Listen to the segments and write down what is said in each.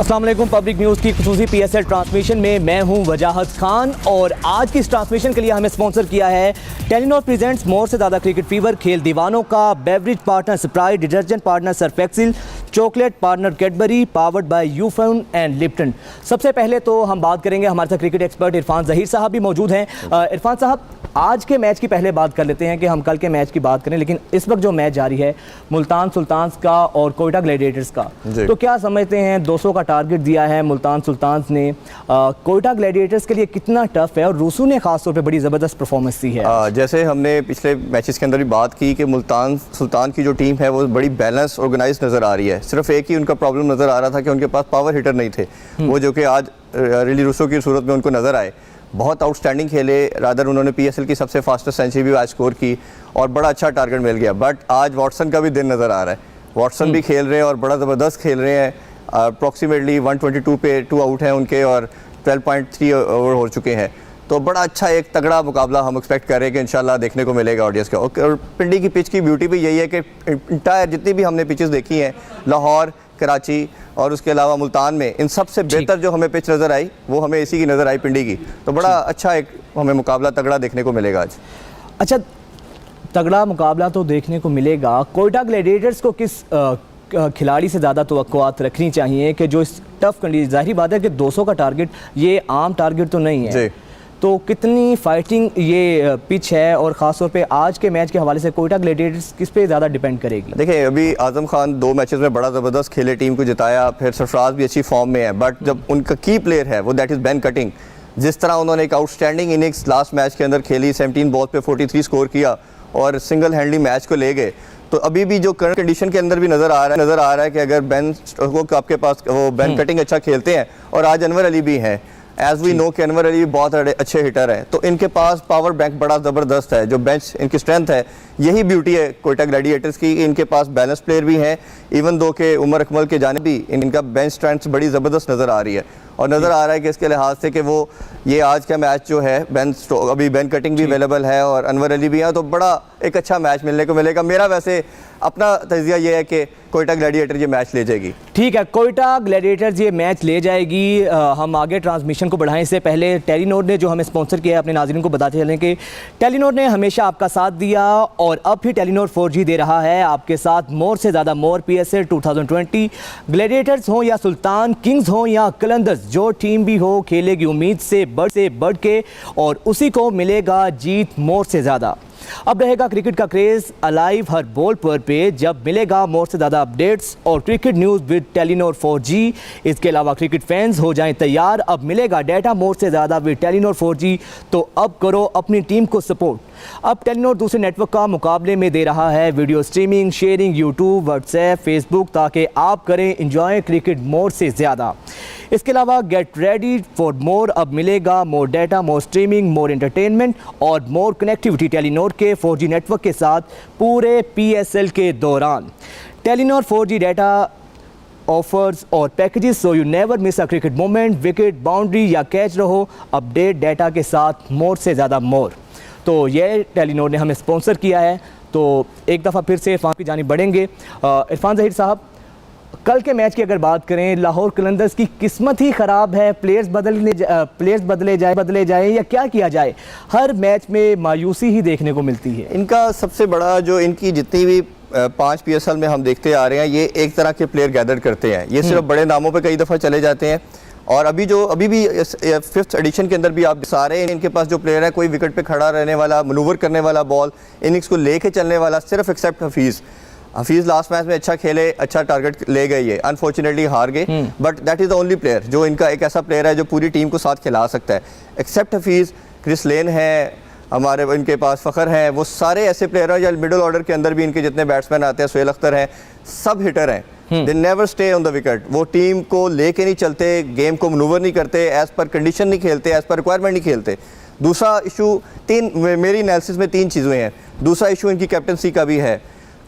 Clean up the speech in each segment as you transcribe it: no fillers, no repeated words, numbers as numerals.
अस्सलाम वालेकुम। Public news की खुसूसी PSL ट्रांसमिशन में मैं हूं वजाहत खान और आज की इस ट्रांसमिशन के लिए हमें स्पॉन्सर किया है टेलीनॉर प्रेजेंट्स मोर से ज़्यादा क्रिकेट फीवर, खेल दीवानों का beverage partner Sprite, detergent partner Surf Excel, chocolate partner Cadbury, powered by Ufone and Lipton. सबसे पहले तो हम बात करेंगे, हमारे साथ क्रिकेट एक्सपर्ट इरफान ज़हीर साहब भी मौजूद हैं। इरफान साहब, आज के मैच की पहले बात कर लेते हैं कि हम कल के मैच की बात करें, लेकिन इस वक्त जो मैच जारी है मुल्तान सुल्तान्स का और कोयटा ग्लैडिएटर्स का, तो क्या समझते हैं 200 का टारगेट दिया है मुल्तान सुल्तान्स ने, कोयटा ग्लैडिएटर्स के लिए कितना टफ है और रूसू ने खासतौर पे बड़ी ज़बरदस्त परफॉर्मेंस दी है। जैसे हमने पिछले मैचेस के अंदर भी बात की कि मुल्तान सुल्तान की जो टीम है वो बड़ी बैलेंस ऑर्गेनाइज नज़र आ रही है। सिर्फ एक ही उनका प्रॉब्लम नज़र आ रहा था कि उनके पास पावर हिटर नहीं थे, वो जो कि आज रिली रूसो की सूरत में उनको नज़र आए। बहुत आउटस्टैंडिंग खेले, रादर उन्होंने PSL की सबसे फास्टेस्ट सेंचुरी भी आज स्कोर की और बड़ा अच्छा टारगेट मिल गया। बट आज वॉटसन का भी दिन नज़र आ रहा है, वॉटसन भी खेल रहे हैं और बड़ा ज़बरदस्त खेल रहे हैं। अप्रॉक्सीमेटली 122 पे 2 आउट हैं उनके और 12.3 ओवर हो चुके हैं। तो बड़ा अच्छा एक तगड़ा मुकाबला हम एक्सपेक्ट कर रहे हैं कि इंशाल्लाह देखने को मिलेगा ऑडियंस का। और पिंडी की पिच की ब्यूटी भी यही है कि इंटायर जितनी भी हमने पिचेस देखी हैं, लाहौर, कराची और उसके अलावा मुल्तान में, इन सबसे बेहतर जो हमें पिच नज़र आई वो हमें इसी की नज़र आई, पिंडी की। तो बड़ा अच्छा एक हमें मुकाबला तगड़ा देखने को मिलेगा आज। अच्छा, तगड़ा मुकाबला तो देखने को मिलेगा। कोयटा ग्लैडिएटर्स को किस खिलाड़ी से ज़्यादा तवक्कुआत रखनी चाहिए कि जो इस टफ कंडीशन, जाहिर बात है कि 200 का टारगेट ये आम टारगेट तो नहीं है, तो कितनी फाइटिंग ये पिच है और ख़ासतौर पे आज के मैच के हवाले से कोयटा ग्लैडिएटर्स किस पे ज़्यादा डिपेंड करेगी? देखिए, अभी आज़म खान 2 मैचेस में बड़ा ज़बरदस्त खेले, टीम को जिताया, फिर सरफराज भी अच्छी फॉर्म में है। बट जब उनका की प्लेयर है वो दैट इज़ बेन कटिंग, जिस तरह उन्होंने एक आउटस्टैंडिंग इनिंग्स लास्ट मैच के अंदर खेली, 17 बॉल पे 43 स्कोर किया और सिंगल हैंडली मैच को ले गए। तो अभी भी जो करंट कंडीशन के अंदर भी नज़र आ रहा है कि अगर बेन स्टोक्स आपके पास वो बेन कटिंग अच्छा खेलते हैं और आज अनवर अली भी हैं, एज वी नो कि अनवर अली बहुत अच्छे हिटर हैं, तो इनके पास पावर बैंक बड़ा ज़बरदस्त है। जो बेंच इनकी स्ट्रेंथ है, यही ब्यूटी है कोयटा ग्लैडिएटर्स की, इनके पास बैलेंस प्लेयर भी हैं। इवन दो के उमर अकमल के जाने भी इनका बेंच स्ट्रेंथ बड़ी ज़बरदस्त नज़र आ रही है और नज़र आ रहा है कि इसके लिहाज से कि वो ये आज का मैच जो है अभी बेन कटिंग भी अवेलेबल है और अनवर अली भी है, तो बड़ा एक अच्छा मैच मिलने को मिलेगा। मेरा वैसे अपना तजिया ये है कि कोयटा ग्लैडिएटर ये मैच ले जाएगी। ठीक है, कोयटा ग्लैडिएटर्स ये मैच ले जाएगी। हम आगे ट्रांसमिशन को बढ़ाएं इससे पहले टेलीनॉर ने जो हमें स्पॉन्सर किया है, अपने नाज़रीन को बताते चलें कि टेलीनॉर ने हमेशा आपका साथ दिया और अब भी टेलीनॉर 4G दे रहा है आपके साथ। मोर से ज़्यादा मोर PSL 2020, ग्लैडिएटर्स हों या सुल्तान किंग्स हों या कलंदर्स, जो टीम भी हो खेलेगी उम्मीद से बढ़ के और उसी को मिलेगा जीत मोर से ज़्यादा। अब रहेगा क्रिकेट का क्रेज़ अलाइव हर बॉल पर पे जब मिलेगा मोर से ज़्यादा अपडेट्स और cricket news with Telenor 4G। इसके अलावा क्रिकेट फैंस हो जाएं तैयार, अब मिलेगा डाटा मोर से ज़्यादा विद टेलीनॉर 4G। तो अब करो अपनी टीम को सपोर्ट। अब टेलीनॉर दूसरे नेटवर्क का मुकाबले में दे रहा है video streaming, sharing, YouTube, WhatsApp, Facebook, ताकि आप करें इंजॉय क्रिकेट मोर से ज़्यादा। इसके अलावा गेट रेडी फॉर मोर, अब मिलेगा मोर डाटा, मोर स्ट्रीमिंग, मोर एंटरटेनमेंट और मोर कनेक्टिविटी टेलीनॉर के 4G नेटवर्क के साथ पूरे PSL के दौरान। टेलीनॉर 4G डाटा ऑफर्स और packages so you never miss a cricket moment, wicket, boundary या कैच रहो अपडेट डाटा के साथ मोर से ज़्यादा मोर। तो ये टेलीनॉर ने हमें स्पॉन्सर किया है। तो एक दफ़ा फिर से इरफान की जानिब बढ़ेंगे। इरफान ज़हीर साहब, कल के मैच की अगर बात करें, लाहौर कलंदर्स की किस्मत ही ख़राब है, प्लेयर्स बदले जाए या क्या किया जाए? हर मैच में मायूसी ही देखने को मिलती है। इनका सबसे बड़ा जो इनकी जितनी भी 5 PSL में हम देखते आ रहे हैं, ये एक तरह के प्लेयर गैदर करते हैं। ये सिर्फ बड़े नामों पे कई दफ़ा चले जाते हैं और अभी भी 5th एडिशन के अंदर भी आप सारे इनके पास जो प्लेयर है, कोई विकेट पे खड़ा रहने वाला, मनूवर करने वाला, बॉल इनिंग्स को लेके चलने वाला, सिर्फ एक्सेप्ट हफीज़ लास्ट मैच में अच्छा खेले, अच्छा टारगेट ले गए, ये अनफॉर्चुनेटली हार गए। But that is the only player जो इनका एक ऐसा प्लेयर है जो पूरी टीम को साथ खिला सकता है। एक्सेप्ट हफीज़, क्रिस लेन है हमारे, इनके पास फ़खर हैं, वो सारे ऐसे प्लेयर हैं। या मिडिल ऑर्डर के अंदर भी इनके जितने बैट्समैन आते हैं, सुहेल अख्तर हैं, सब हिटर हैं। They never stay on the wicket. वो टीम को लेके नहीं चलते, गेम को मनूवर नहीं करते, एज़ पर कंडीशन नहीं खेलते, एज़ पर रिक्वायरमेंट नहीं खेलते। दूसरा इशू मेरी एनालिसिस में 3 चीज़ें हैं। दूसरा इशू इनकी कैप्टनसी का भी है।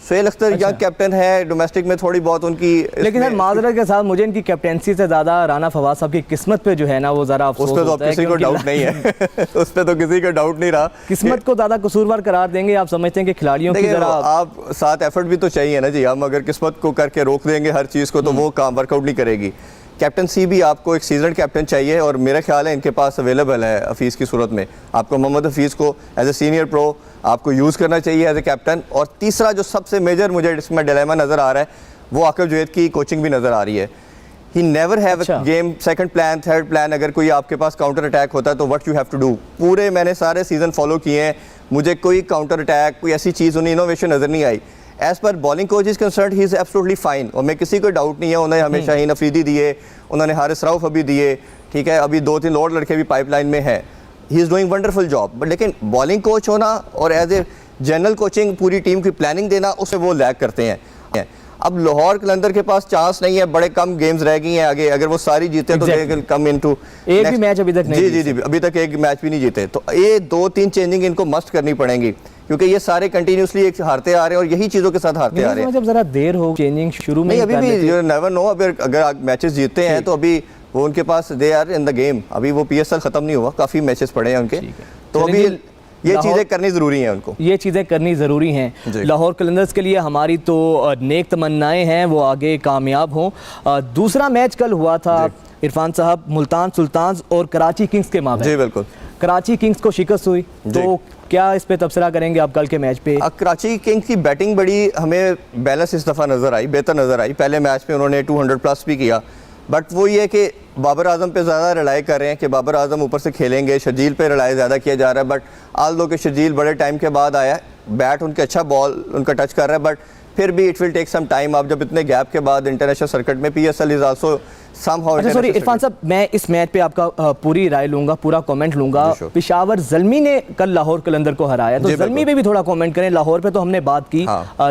सुहेल अख्तर यंग कैप्टन है, डोमेस्टिक में थोड़ी बहुत उनकी, लेकिन सर माजरत के साथ मुझे इनकी कैप्टनसी से ज़्यादा राना फवाद साहब की किस्मत पे जो है ना वो ज़रा अफसोस होता है। उस पर तो किसी को डाउट नहीं है उस पर तो किसी का डाउट नहीं रहा। किस्मत को ज़्यादा कसूरवार करार देंगे आप समझते हैं कि खिलाड़ियों की ज़रा आप साथ एफर्ट भी तो चाहिए ना जी। हम अगर किस्मत को करके रोक देंगे हर चीज़ को तो वो काम वर्कआउट नहीं करेगी। कैप्टनसी भी आपको एक सीजन कैप्टन चाहिए, और मेरा ख्याल है इनके पास अवेलेबल है हफीज़ की सूरत में। आपको मोहम्मद हफीज़ को एज ए सीनियर प्रो आपको यूज़ करना चाहिए एज ए कैप्टन। और तीसरा जो सबसे मेजर मुझे इसमें डिलेमा नज़र आ रहा है वो आकिब जुवैद की कोचिंग भी नज़र आ रही है। He never have a game second plan third plan. अगर कोई आपके पास काउंटर अटैक होता है तो what you have to do. पूरे मैंने सारे सीज़न फॉलो किए हैं, मुझे कोई काउंटर अटैक कोई ऐसी चीज़ उन्हें इनोवेशन नज़र नहीं आई। As per bowling coach is concern he is absolutely fine, और मैं किसी को डाउट नहीं है, उन्होंने हमें शाहीन अफरीदी दिए, उन्होंने हारिस रऊफ अभी दिए, ठीक है, अभी 2-3 और लड़के भी पाइपलाइन में हैं। He is doing wonderful job, but लेकिन बॉलिंग कोच होना और एज ए जनरल कोचिंग पूरी टीम की प्लानिंग देना, उससे वो लैग करते हैं। अब लाहौर कलंदर के पास चांस नहीं है, बड़े कम गेम्स रह गई हैं आगे, अगर वो सारी जीते तो दे विल कम इनटू एक भी मैच अभी तक नहीं। जी अभी तक एक मैच भी नहीं जीते, तो ये 2-3 चेंजिंग इनको मस्ट करनी पड़ेंगी, क्योंकि ये सारे कंटिन्यूसली एक हारते आ रहे हैं और यही चीज़ों के साथ हारते आ रहे हैं। जब जरा देर हो चेंजिंग शुरू में, अभी भी यू नेवर नो, अगर मैचेस जीतते हैं तो अभी वो उनके पास they are in the game. अभी वो PSL खत्म नहीं हुआ, काफ़ी मैचेस पड़े हैं उनके, तो अभी ये चीज़ें करनी ज़रूरी हैं उनको, ये चीज़ें करनी ज़रूरी हैं। लाहौर कलंदर्स के लिए हमारी तो नेक तमन्नाएं हैं वो आगे कामयाब हों। दूसरा मैच कल हुआ था इरफान साहब, मुल्तान सुल्तान्स और कराची किंग्स के मामले। जी बिल्कुल, कराची किंग्स को शिकस्त हुई, तो क्या इस पे तबसरा करेंगे आप कल के मैच पे? कराची किंग्स की बैटिंग बड़ी हमें बैलेंस इस दफ़ा नज़र आई, बेहतर नज़र आई। पहले मैच में उन्होंने 200+ भी किया, बट वो ये कि बाबर आजम पे ज़्यादा रिलाई कर रहे हैं कि बाबर आजम ऊपर से खेलेंगे, शर्जील पे रिलाई ज़्यादा किया जा रहा है। बट आल दो कि शर्जील बड़े टाइम के बाद आया, बैट उनके अच्छा बॉल उनका टच कर रहा है, बट फिर भी it will take some time. आप जब इतने गैप के बाद इंटरनेशनल सर्किट में PSL is also somehow. Sorry Irfan साहब, मैं इस मैच पे आपका पूरी राय लूंगा, पूरा कमेंट लूंगा। पेशावर ज़ल्मी ने कल लाहौर कलंदर को हराया, तो ज़ल्मी पे भी थोड़ा कमेंट करें। लाहौर पे तो हमने बात की,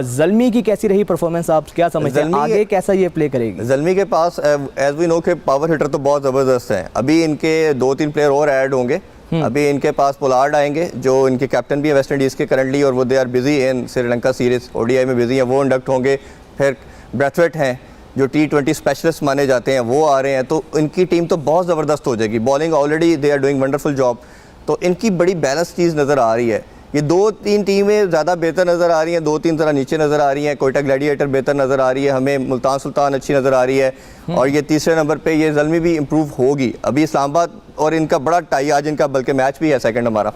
ज़ल्मी की कैसी रही परफॉर्मेंस, आप क्या समझते हैं आगे कैसा ये प्ले करेगी? ज़ल्मी के पास एज वी नो के पावर हिटर तो बहुत ज़बरदस्त है। अभी इनके 2-3 प्लेयर और ऐड होंगे। अभी इनके पास पोलार्ड आएंगे जो इनके कैप्टन भी है वेस्ट इंडीज़ के करंटली, और वो they are busy in Sri Lanka series, ODI में बिजी है, वो इंडक्ट होंगे। फिर ब्रैथवेट हैं जो T20 स्पेशलिस्ट माने जाते हैं, वो आ रहे हैं, तो इनकी टीम तो बहुत ज़बरदस्त हो जाएगी। Bowling already they are doing wonderful job, तो इनकी बड़ी बैलेंस चीज़ नज़र आ रही है। ये 2-3 टीमें ज़्यादा बेहतर नज़र आ रही हैं, 2-3 तरह नीचे नज़र आ रही हैं। कोयटा ग्लैडिएटर बेहतर नज़र आ रही है हमें, मुल्तान सुल्तान अच्छी नज़र आ रही है, और ये तीसरे नंबर पे ये ज़ल्मी भी इम्प्रूव होगी। अभी इस्लामाबाद और इनका बड़ा टाई आज इनका, बल्कि मैच भी है सेकंड हमारा,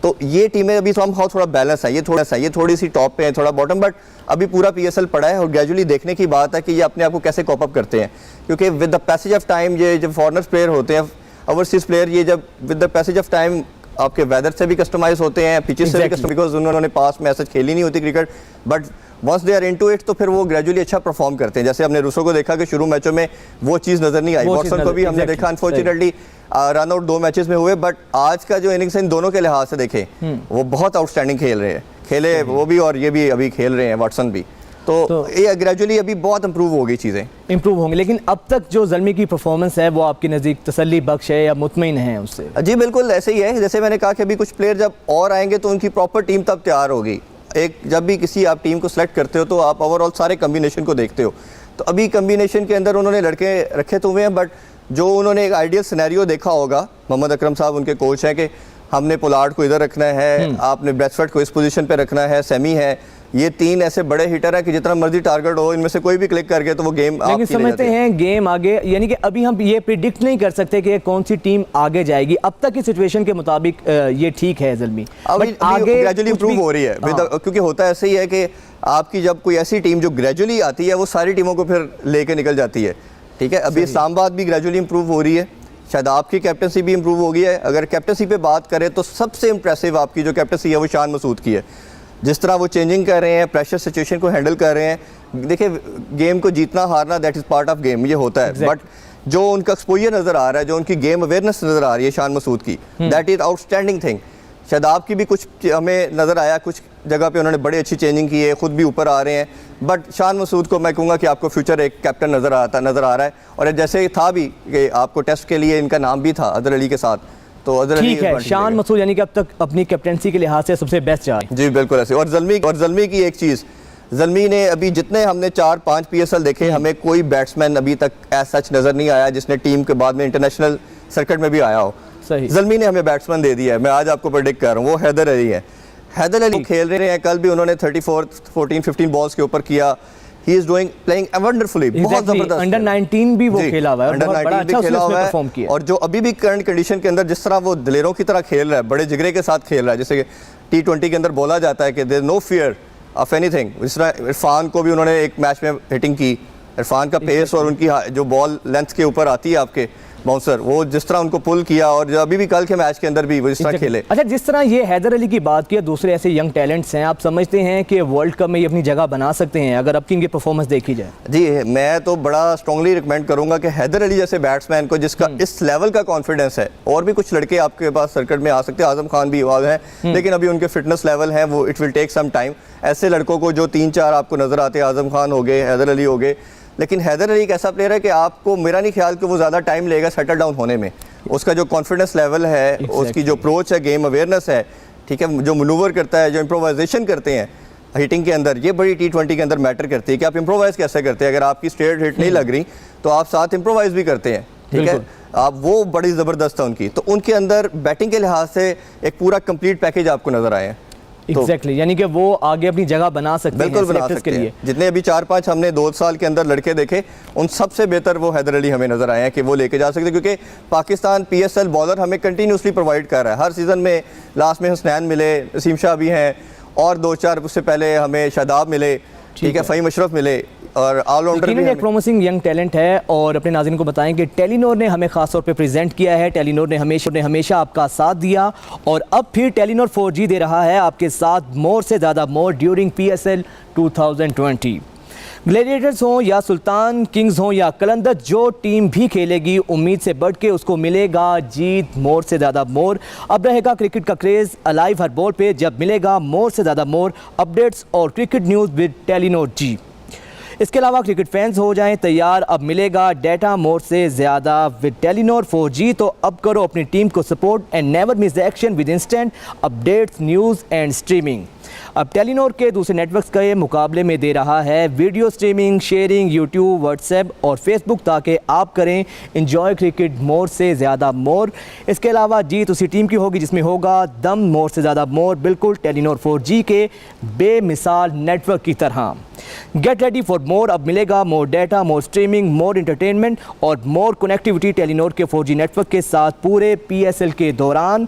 तो ये टीमें अभी थोड़ा बैलेंस है। ये थोड़ी सी टॉप पे है, थोड़ा बॉटम, बट अभी पूरा PSL पड़ा है, और ग्रेजुअली देखने की बात है कि ये अपने आप को कैसे कॉप अप करते हैं। क्योंकि with the passage of time ये जब फॉरनर्स प्लेयर होते हैं, ओवरसीज प्लेयर, ये जब with the passage of time आपके वेदर से भी कस्टमाइज होते हैं, पिचेस से भी कस्टमाइज, बिकॉज उन्होंने पास में ऐसा खेली नहीं होती cricket, but once they are into it तो फिर वो ग्रेजुअली अच्छा परफॉर्म करते हैं। जैसे हमने रूसो को देखा कि शुरू मैचों में वो चीज़ नज़र नहीं आई, वॉटसन को भी हमने देखा अनफॉर्चुनेटली रन आउट 2 मैचेस में हुए, बट आज का जो इनिंग्स है इन दोनों के लिहाज से देखें वो बहुत आउटस्टैंडिंग खेले वो भी, और ये भी अभी खेल रहे हैं वॉटसन भी, तो ये ग्रेजुअली अभी बहुत इंप्रूव होगी, चीज़ें इंप्रूव होंगी। लेकिन अब तक जो ज़ल्मी की परफॉर्मेंस है वो आपके नज़दीक तसल्ली बख्श है या मुतमईन है उससे? जी बिल्कुल ऐसे ही है। जैसे मैंने कहा कि अभी कुछ प्लेयर जब और आएंगे तो उनकी प्रॉपर टीम तब तैयार होगी। एक जब भी किसी आप टीम को सेलेक्ट करते हो तो आप ओवरऑल सारे कम्बिनेशन को देखते हो, तो अभी कम्बिनेशन के अंदर उन्होंने लड़के रखे तो हुए हैं, बट जो उन्होंने एक आइडियल सिनेरियो देखा होगा, मोहम्मद अकरम साहब उनके कोच हैं, कि हमने पोलार्ड को इधर रखना है, आपने ब्रैथवेट को इस पोजीशन पे रखना है, सेमी है, ये 3 ऐसे बड़े हिटर है कि जितना मर्जी टारगेट हो इनमें से कोई भी क्लिक करके तो वो गेम लेकिन समझते हैं गेम आगे, यानी कि अभी हम ये प्रिडिक्ट नहीं कर सकते कि कौन सी टीम आगे जाएगी। अब तक की सिचुएशन के मुताबिक ये ठीक है ज़ल्मी, बट आगे ग्रेजुअली इंप्रूव हो रही है, क्योंकि होता ऐसे ही है कि आपकी जब कोई ऐसी टीम जो ग्रेजुअली आती है वो सारी टीमों को फिर लेके निकल जाती है, ठीक है। अभी इस्लामाबाद भी ग्रेजुअली इंप्रूव हो रही है, शायद आपकी कैप्टनसी भी इंप्रूव हो गई है। अगर कैप्टनसी पे बात करें तो सबसे इंप्रेसिव आपकी जो कैप्टनसी है वो शान मसूद की है, जिस तरह वो चेंजिंग कर रहे हैं, प्रेशर सिचुएशन को हैंडल कर रहे हैं। देखिए गेम को जीतना हारना that is part of game, ये होता है, बट जो उनका एक्सपोजर नज़र आ रहा है, जो उनकी गेम अवेयरनेस नज़र आ रही है शान मसूद की, दैट इज़ आउटस्टैंडिंग थिंग। शायद आपकी भी कुछ हमें नज़र आया, कुछ जगह पे उन्होंने बड़ी अच्छी चेंजिंग की है, खुद भी ऊपर आ रहे हैं, बट शान मसूद को मैं कहूँगा कि आपको फ्यूचर एक कैप्टन नज़र आ रहा है। और जैसे था भी कि आपको टेस्ट के लिए इनका नाम भी था अदर अली के साथ, तो अदर अली ठीक है, शान मसूद यानी कि अब तक अपनी कैप्टनसी के लिहाज से सबसे बेस्ट जा रही है। जी बिल्कुल ऐसे। और ज़ल्मी की एक चीज़, ज़ल्मी ने अभी जितने हमने 4-5 PSL देखे, हमें कोई बैट्समैन अभी तक एज सच नज़र नहीं आया जिसने टीम के बाद में इंटरनेशनल सर्किट में भी आया हो। ज़ल्मी ने हमें बैट्समैन दे दिया है, मैं आज आपको प्रेडिक्ट कर रहा हूँ, वो हैदर अली है। हैदर अली खेल रहे हैं, कल भी उन्होंने 34, 14, 15 बॉल्स के ऊपर किया। He is doing playing wonderfully, बहुत जबरदस्त। अंडर 19 भी वो जी, खेला हुआ है, अंडर बहुत 19 बड़ा भी अच्छा खेला उसने हुआ है परफॉर्म किया। और जो अभी भी करंट कंडीशन के अंदर जिस तरह वो दिलेरों की तरह खेल रहा है, बड़े जिगरे के साथ खेल रहा है, जैसे कि T20 के अंदर बोला जाता है कि there no fear of anything. जिस तरह इरफान को भी उन्होंने एक मैच में हिटिंग की, इरफान का पेस और उनकी जो बॉल लेंथ के ऊपर आती है आपके बाउंसर, वो जिस तरह उनको पुल किया, और जो अभी भी कल के मैच के अंदर भी वो जिस तरह खेले। अच्छा, जिस तरह ये हैदर अली की बात की, दूसरे ऐसे यंग टैलेंट्स हैं, आप समझते हैं कि वर्ल्ड कप में ये अपनी जगह बना सकते हैं अगर अब की इनकी परफॉर्मेंस देखी जाए? जी, मैं तो बड़ा स्ट्रांगली रिकमेंड करूंगा कि हैदर अली जैसे बैट्समैन को जिसका इस लेवल का कॉन्फिडेंस है, और भी कुछ लड़के आपके पास सर्किट में आ सकते हैं, आजम खान भी इवॉल्व है, लेकिन अभी उनके फिटनेस लेवल है वो it will take some time. ऐसे लड़कों को जो 3-4 आपको नजर आते हैं, आजम खान हो गए, हैदर अली हो गए, लेकिन हैदर अली एक ऐसा प्लेयर है कि आपको, मेरा नहीं ख्याल कि वो ज़्यादा टाइम लेगा सेटल डाउन होने में। उसका जो कॉन्फिडेंस लेवल है, उसकी जो अप्रोच है, गेम अवेयरनेस है, ठीक है, जो मनूवर करता है, जो इम्प्रोवाइजेशन करते हैं हिटिंग के अंदर, ये बड़ी T20 के अंदर मैटर करती है कि आप इम्प्रोवाइज़ कैसे करते हैं। अगर आपकी स्ट्रेट हिट नहीं लग रही तो आप साथ इम्प्रोवाइज़ भी करते हैं, ठीक है, आप वो बड़ी ज़बरदस्त है उनकी। तो उनके अंदर बैटिंग के लिहाज से एक पूरा कंप्लीट पैकेज आपको नज़र आए हैं। एग्जैक्टली, यानी कि वो आगे अपनी जगह बना सकते हैं, बिल्कुल बना सकते हैं। जितने अभी 4-5 हमने 2 साल के अंदर लड़के देखे, उन सबसे बेहतर वो हैदर अली हमें नजर आए हैं कि वो लेके जा सकते हैं, क्योंकि पाकिस्तान PSL बॉलर हमें कंटिन्यूसली प्रोवाइड कर रहा है। हर सीज़न में लास्ट में हसनैन मिले, नसीम शाह भी हैं, और 2-4 उससे पहले हमें शादाब मिले, ठीक है, फ़हीम अशरफ मिले, और ऑलराउंडर भी एक प्रॉमिसिंग यंग टैलेंट है। और अपने नाज़रीन को बताएं कि टेलीनॉर ने हमें खास तौर पे प्रेजेंट किया है, टेलीनॉर ने हमेशा आपका साथ दिया, और अब फिर टेलीनॉर 4G दे रहा है आपके साथ मोर से ज़्यादा मोर ड्यूरिंग PSL 2020। ग्लैडिएटर्स हों या सुल्तान किंग्स हों या कलंदर, जो टीम भी खेलेगी उम्मीद से बढ़ के उसको मिलेगा जीत, मोर से ज़्यादा मोर। अब रहेगा क्रिकेट का क्रेज़ अलाइव हर बॉल पे, जब मिलेगा मोर से ज़्यादा मोर अपडेट्स और cricket news with Telenor G। इसके अलावा क्रिकेट फैंस हो जाएं तैयार, अब मिलेगा डेटा मोर से ज़्यादा विद टेलीनॉर 4G। तो अब करो अपनी टीम को support and never miss the action with instant updates, news and streaming. अब टेलीनॉर के दूसरे नेटवर्क्स के मुकाबले में दे रहा है video streaming, sharing, YouTube, WhatsApp और फेसबुक, ताकि आप करें इंजॉय क्रिकेट मोर से ज़्यादा मोर। इसके अलावा जीत उसी टीम की होगी जिसमें होगा दम मोर से ज़्यादा मोर, बिल्कुल टेलीनॉर 4G के बेमिसाल नेटवर्क की तरह। गेट रेडी फॉर मोर, अब मिलेगा मोर डेटा, मोर स्ट्रीमिंग, मोर एंटरटेनमेंट और मोर कनेक्टिविटी टेलीनॉर के 4G नेटवर्क के साथ पूरे PSL के दौरान।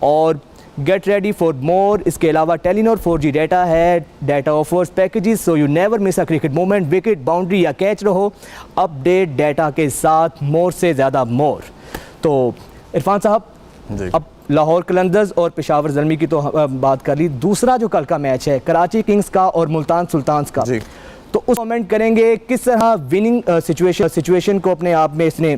और गेट रेडी फॉर मोर, इसके अलावा टेलीनॉर 4G डेटा है, data offers packages so you never miss a cricket moment, wicket, boundary या कैच रहो अपडेट डेटा के साथ, मोर से ज़्यादा मोर। तो इरफान साहब, अब लाहौर कलंदर्स और पेशावर ज़ल्मी की तो बात कर ली, दूसरा जो कल का मैच है कराची किंग्स का और मुल्तान सुल्तान्स का, तो उस कमेंट करेंगे किस तरह विनिंग सिचुएशन को अपने आप में इसने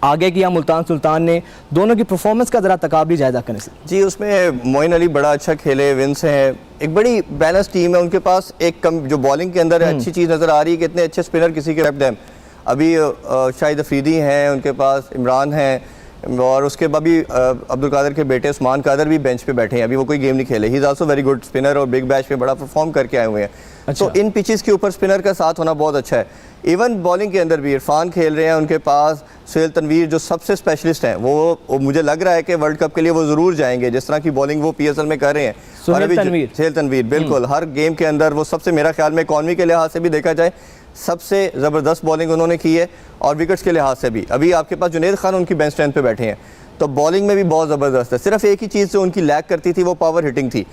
आगे किया मुल्तान सुल्तान ने, दोनों की परफॉर्मेंस का ज़रा तकाबली जायजा करें सर। जी, उसमें मोइन अली बड़ा अच्छा खेले, विंस हैं, एक बड़ी बैलेंस टीम है उनके पास। एक कम जो बॉलिंग के अंदर अच्छी चीज़ नज़र आ रही है कि इतने अच्छे स्पिनर किसी के रैप अभी शाहिद अफरीदी हैं उनके पास, इमरान हैं, और उसके बाद भी अब्दुल कादर के बेटे उस्मान कादर भी बेंच पे बैठे हैं, अभी वो कोई गेम नहीं खेले। He is also very good spinner और बिग बैश में बड़ा परफॉर्म करके आए हुए हैं। अच्छा। तो इन पिचेस के ऊपर स्पिनर का साथ होना बहुत अच्छा है। इवन बॉलिंग के अंदर भी इरफान खेल रहे हैं उनके पास, सुहेल तनवीर जो सबसे स्पेशलिस्ट हैं, वो मुझे लग रहा है कि वर्ल्ड कप के लिए वो ज़रूर जाएंगे, जिस तरह की बॉलिंग वो PSL में कर रहे हैं। सुहेल तनवीर बिल्कुल हर गेम के अंदर वो सबसे, मेरा ख्याल में इकॉनमी के लिहाज से भी देखा जाए सबसे ज़बरदस्त बॉलिंग उन्होंने की है, और विकेट्स के लिहाज से भी। अभी आपके पास जुनैद खान उनकी बेंच स्ट्रेंथ पे बैठे हैं, तो बॉलिंग में भी बहुत ज़बरदस्त है। सिर्फ एक ही चीज़ जो उनकी लैक करती थी वो पावर हिटिंग थी,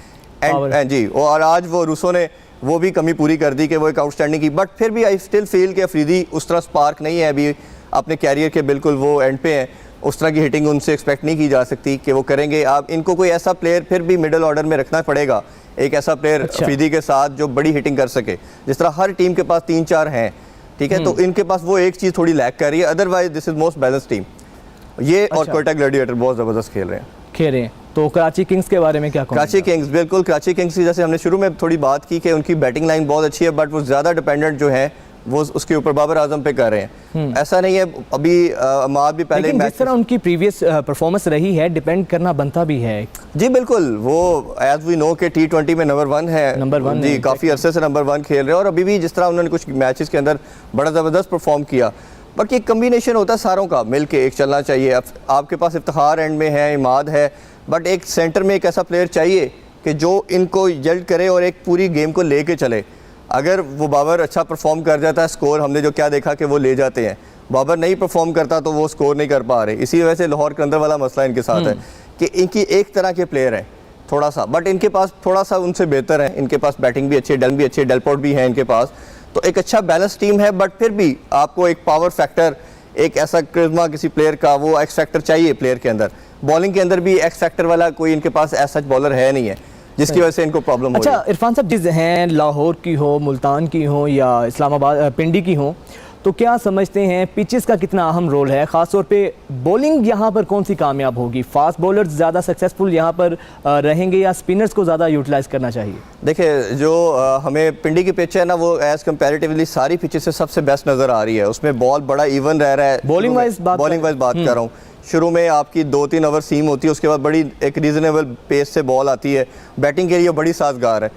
जी, और आज वो रूसो ने वो भी कमी पूरी कर दी कि वो एक आउटस्टैंडिंग की। बट फिर भी आई स्टिल फील कि अफरीदी उस तरह स्पार्क नहीं है अभी अपने कैरियर के, बिल्कुल वो एंड पे हैं, उस तरह की हिटिंग उनसे एक्सपेक्ट नहीं की जा सकती कि वो करेंगे। आप इनको कोई ऐसा प्लेयर फिर भी मिडिल ऑर्डर में रखना पड़ेगा, एक ऐसा प्लेयर अफरीदी के साथ जो बड़ी हिटिंग कर सके, जिस तरह हर टीम के पास 3-4 हैं, ठीक है, तो इनके पास वो एक चीज़ थोड़ी लैक कर रही है, otherwise this is most balance team ये। और कोयटा ग्लैडिएटर बहुत ज़बरदस्त खेल रहे हैं। तो कराची किंग्स के बारे में क्या कहूँ? कराची किंग्स, बिल्कुल कराची किंग्स की जैसे हमने शुरू में थोड़ी बात की कि उनकी बैटिंग लाइन बहुत अच्छी है, बट वो ज़्यादा डिपेंडेंट जो है वो उसके ऊपर बाबर आजम पे कर रहे हैं। ऐसा नहीं है, अभी अमाद भी पहले जिस तरह उनकी प्रीवियस परफॉर्मेंस रही है, डिपेंड करना बनता भी है। जी बिल्कुल, वो एज वी नो के T20 में नंबर 1 है, जी, काफ़ी अरसे से नंबर 1 खेल रहे हैं, और अभी भी जिस तरह उन्होंने कुछ मैचेस के अंदर बड़ा ज़बरदस्त परफॉर्म किया। बट ये कम्बिनेशन होता है सारों का मिल के एक चलना चाहिए। आपके पास इफ्तिखार एंड में है, इमाद है, बट एक सेंटर में एक ऐसा प्लेयर चाहिए कि जो इनको जल्द करे और एक पूरी गेम को लेके चले। अगर वो बाबर अच्छा परफॉर्म कर जाता है, स्कोर हमने जो क्या देखा कि वो ले जाते हैं, बाबर नहीं परफॉर्म करता तो वो स्कोर नहीं कर पा रहे। इसी वजह से लाहौर के अंदर वाला मसला इनके साथ है कि इनकी एक तरह के प्लेयर हैं थोड़ा सा, बट इनके पास थोड़ा सा उनसे बेहतर है, इनके पास बैटिंग भी अच्छी है, डन भी अच्छी है, डेलपोर्ट भी है इनके पास, तो एक अच्छा बैलेंस टीम है। बट फिर भी आपको एक पावर फैक्टर, एक ऐसा क्रिज्मा किसी प्लेयर का, वो एक्स फैक्टर चाहिए प्लेयर के अंदर। बॉलिंग के अंदर भी एक्स फैक्टर वाला कोई इनके पास ऐसा बॉलर है नहीं है, जिसकी वजह से इनको प्रॉब्लम हो रही है। अच्छा इरफान साहब, जिस हैं लाहौर की हो, मुल्तान की हो या इस्लामाबाद पिंडी की हो, तो क्या समझते हैं पिचेस का कितना अहम रोल है? ख़ासतौर पे बॉलिंग यहाँ पर कौन सी कामयाब होगी? फास्ट बॉलर्स ज़्यादा सक्सेसफुल यहाँ पर रहेंगे या स्पिनर्स को ज़्यादा यूटिलाइज करना चाहिए? देखिए जो हमें पिंडी की पिच है ना, वो एज कंपैरेटिवली सारी पिचेस से सबसे बेस्ट नज़र आ रही है। उसमें बॉल बड़ा इवन रह रहा है। बॉलिंग वाइज बात कर रहा हूँ। शुरू में आपकी 2-3 ओवर सीम होती है, उसके बाद बड़ी एक रीजनेबल पेस से बॉल आती है, बैटिंग के लिए बड़ी साजगार है।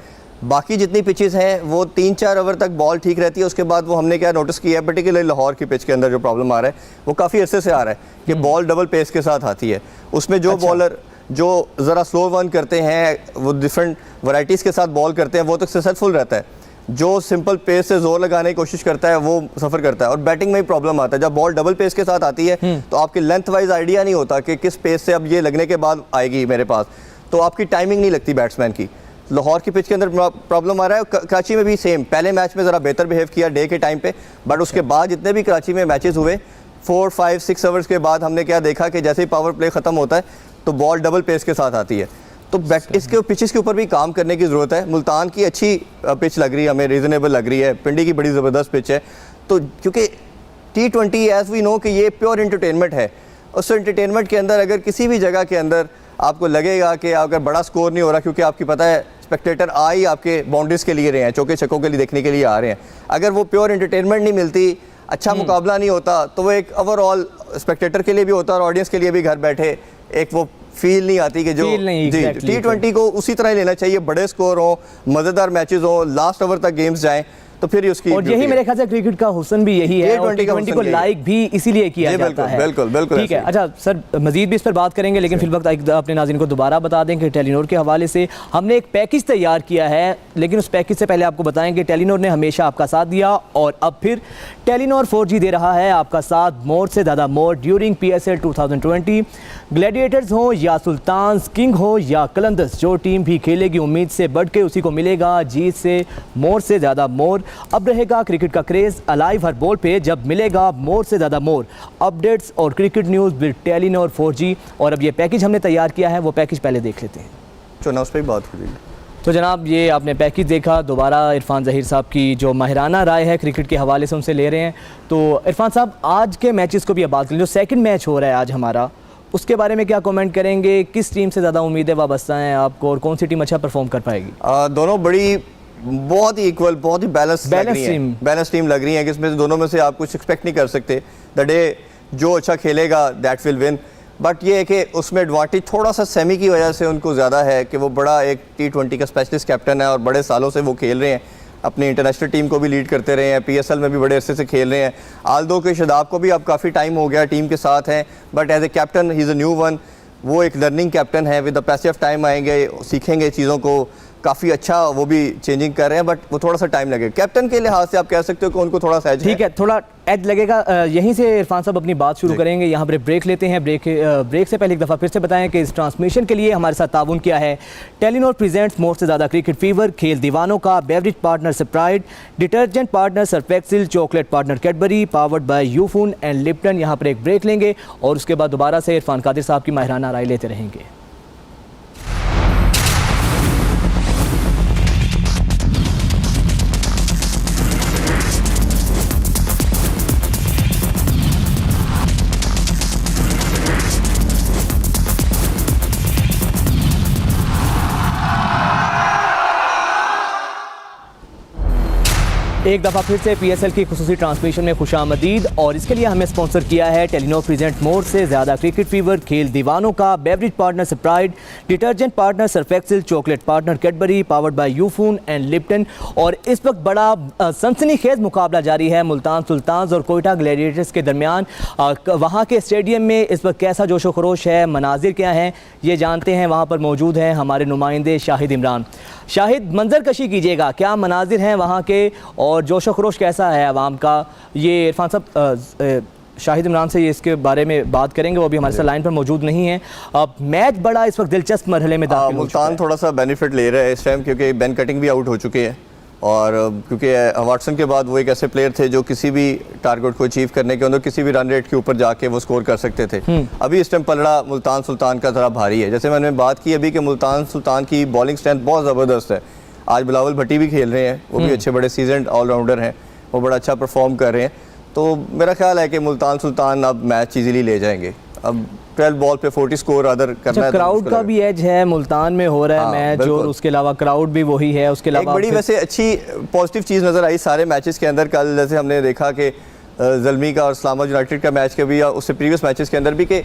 बाकी जितनी पिचेस हैं वो 3-4 ओवर तक बॉल ठीक रहती है, उसके बाद वो हमने क्या नोटिस किया है, पर्टिकुलरली लाहौर की पिच के अंदर जो प्रॉब्लम आ रहा है वो काफ़ी अरसे से आ रहा है कि बॉल डबल पेस के साथ आती है। उसमें जो बॉलर जो ज़रा स्लो वन करते हैं, वो डिफरेंट वैराइटीज़ के साथ बॉल करते हैं, वो तो सक्सेसफुल रहता है। जो सिंपल पेस से जोर लगाने की कोशिश करता है वो सफ़र करता है। और बैटिंग में ही प्रॉब्लम आता है, जब बॉल डबल पेस के साथ आती है तो आपकी लेंथ वाइज आइडिया नहीं होता कि किस पेस से अब ये लगने के बाद आएगी मेरे पास, तो आपकी टाइमिंग नहीं लगती बैट्समैन की। लाहौर की पिच के अंदर प्रॉब्लम आ रहा है। कराची में भी सेम, पहले मैच में ज़रा बेहतर बिहेव किया डे के टाइम पे, बट उसके बाद जितने भी कराची में मैचेस हुए 4, 5, 6 ओवर्स के बाद हमने क्या देखा कि जैसे ही पावर प्ले ख़त्म होता है तो बॉल डबल पेस के साथ आती है। तो इसके पिचेस के ऊपर भी काम करने की ज़रूरत है। मुल्तान की अच्छी पिच लग रही है, हमें रीज़नेबल लग रही है। पिंडी की बड़ी ज़बरदस्त पिच है। तो क्योंकि T20 एज वी नो कि ये प्योर एंटरटेनमेंट है, उस एंटरटेनमेंट के अंदर अगर किसी भी जगह के अंदर आपको लगेगा कि अगर बड़ा स्कोर नहीं हो रहा, क्योंकि आपकी पता है स्पेक्टेटर आ ही आपके बाउंड्रीज़ के लिए रहे हैं, चौके छक्कों के लिए देखने के लिए आ रहे हैं, अगर वो प्योर एंटरटेनमेंट नहीं मिलती, अच्छा मुकाबला नहीं होता, तो वो एक ओवरऑल स्पेक्टेटर के लिए भी होता है और ऑडियंस के लिए भी घर बैठे एक वो फील नहीं आती कि जो T20 को उसी तरह ही लेना चाहिए। बड़े स्कोर हो, मज़ेदार मैचेस हो, लास्ट ओवर तक गेम्स जाएं, तो फिर उसकी और यही मेरे ख्याल से क्रिकेट का हुस्न भी यही है, और T20 को लाइक भी इसीलिए किया जाता है। बिल्कुल बिल्कुल ठीक है। अच्छा सर, मजीद भी इस पर बात करेंगे, लेकिन फिर वक्त अपने नाज़रीन को दोबारा बता दें कि टेलीनॉर के हवाले से हमने एक पैकेज तैयार किया है, लेकिन उस पैकेज से पहले आपको बताएं कि टेलीनॉर ने हमेशा आपका साथ दिया और अब फिर टेलीनॉर 4G दे रहा है आपका साथ मोर से ज़्यादा मोर ड्यूरिंग PSL 2020। ग्लैडिएटर्स हो या सुल्तान्स, किंग हो या कलंदर्स, जो टीम भी खेलेगी उम्मीद से बढ़ के उसी को मिलेगा जीत से मोर से ज़्यादा मोर। अब रहेगा क्रिकेट का क्रेज़ अलाइव हर बॉल पे, जब मिलेगा मोर से ज़्यादा मोर अपडेट्स और cricket news with Telenor 4G। और अब ये पैकेज हमने तैयार किया है, वो पैकेज पहले देख लेते हैं। चलो उस पर ही बात करेंगे। तो जनाब ये आपने पैकेज देखा, दोबारा इरफान ज़हीर साहब की जो माहिराना राय है क्रिकेट के हवाले से उनसे ले रहे हैं। तो इरफान साहब आज के मैचेस को भी अब बात करें, जो सेकंड मैच हो रहा है आज हमारा, उसके बारे में क्या कमेंट करेंगे? किस टीम से ज़्यादा उम्मीदें वाबस्ता हैं आपको और कौन सी टीम अच्छा परफॉर्म कर पाएगी? दोनों बड़ी बहुत ही इक्वल, बहुत ही बैलेंस टीम लग रही है कि इसमें से दोनों में से आप कुछ एक्सपेक्ट नहीं कर सकते। द डे जो अच्छा खेलेगा दैट विल विन। बट ये है कि उसमें एडवांटेज थोड़ा सा सेमी की वजह से उनको ज़्यादा है कि वो बड़ा एक T20 का स्पेशलिस्ट कैप्टन है और बड़े सालों से वो खेल रहे हैं, अपनी इंटरनेशनल टीम को भी लीड करते रहे हैं, PSL में भी बड़े अरसे से खेल रहे हैं। आल्दो के शदाब को भी अब काफ़ी टाइम हो गया टीम के साथ हैं, but as a captain he is a new one. वो एक लर्निंग कैप्टन है, with the passage of time आएंगे, सीखेंगे चीज़ों को, काफ़ी अच्छा वो भी चेंजिंग कर रहे हैं, बट वो थोड़ा सा टाइम लगेगा। कैप्टन के लिहाज से आप कह सकते हो कि उनको थोड़ा सा एज, ठीक है, थोड़ा एज लगेगा। यहीं से इरफान साहब अपनी बात शुरू करेंगे, यहाँ पर ब्रेक लेते हैं। ब्रेक से पहले एक दफ़ा फिर से बताएं कि इस ट्रांसमिशन के लिए हमारे साथ ताउन किया है टेलीनॉर प्रेजेंट्स मोर से ज़्यादा क्रिकेट फीवर, खेल दीवानों का beverage partner Sprite, detergent partner Surf Excel, chocolate partner Cadbury, powered by Ufone and Lipton. यहाँ पर एक ब्रेक लेंगे और उसके बाद दोबारा से इरफान कादिर साहब की माहिराना राय लेते रहेंगे। एक दफ़ा फिर से PSL की खुसूसी ट्रांसमिशन में खुशामदीद और इसके लिए हमें स्पॉन्सर किया है टेलीनॉर प्रेजेंट मोर से ज़्यादा क्रिकेट फीवर, खेल दीवानों का, beverage partner Sprite, detergent partner Surf Excel, chocolate partner Cadbury, powered by Ufone and Lipton. और इस वक्त बड़ा सनसनीखेज मुकाबला जारी है मुल्तान सुल्तान्स और कोयटा ग्लैडिएटर्स के दरमियान। वहाँ के स्टेडियम में इस वक्त कैसा जोशो खरोश है, मनाजिर क्या हैं, ये जानते हैं। वहाँ पर मौजूद हैं हमारे नुमाइंदे शाहिद इमरान। शाहिद, मंजर कशी कीजिएगा, क्या मनाजिर हैं वहाँ के और जोशो खरोश कैसा है आवाम का? ये इरफान साहब शाहिद इमरान से ये इसके बारे में बात करेंगे, वो भी हमारे साथ लाइन पर मौजूद नहीं है। अब मैच बड़ा इस वक्त दिलचस्प मरहले में दाखिल हो चुका है। मुल्तान थोड़ा सा बेनिफिट ले रहा है इस टाइम, क्योंकि बेन कटिंग भी आउट हो चुके हैं और क्योंकि वाटसन के बाद वो एक ऐसे प्लेयर थे जो किसी भी टारगेट को अचीव करने के अंदर किसी भी रन रेट के ऊपर जाके वो स्कोर कर सकते थे। अभी इस टाइम पलड़ा मुल्तान सुल्तान का ज़रा भारी है। जैसे मैंने बात की अभी कि मुल्तान सुल्तान की बॉलिंग स्ट्रेंथ बहुत ज़बरदस्त है। आज बिलावल भट्टी भी खेल रहे हैं, वो भी अच्छे बड़े सीजन ऑलराउंडर हैं, वो बड़ा अच्छा परफॉर्म कर रहे हैं। तो मेरा ख्याल है कि मुल्तान सुल्तान अब मैच इजीली ले जाएंगे। अब 12 बॉल पे 40 स्कोर अदर करना है। क्राउड का भी एज है, मुल्तान में हो रहा है मैच और उसके अलावा क्राउड भी वही है। उसके अलावा एक बड़ी वैसे अच्छी पॉजिटिव चीज़ नज़र आई सारे मैचेस के अंदर। कल जैसे हमने देखा कि ज़ल्मी का और इस्लामाबाद यूनाइटेड का मैच के भी या उससे प्रीवियस मैचेस के अंदर भी कि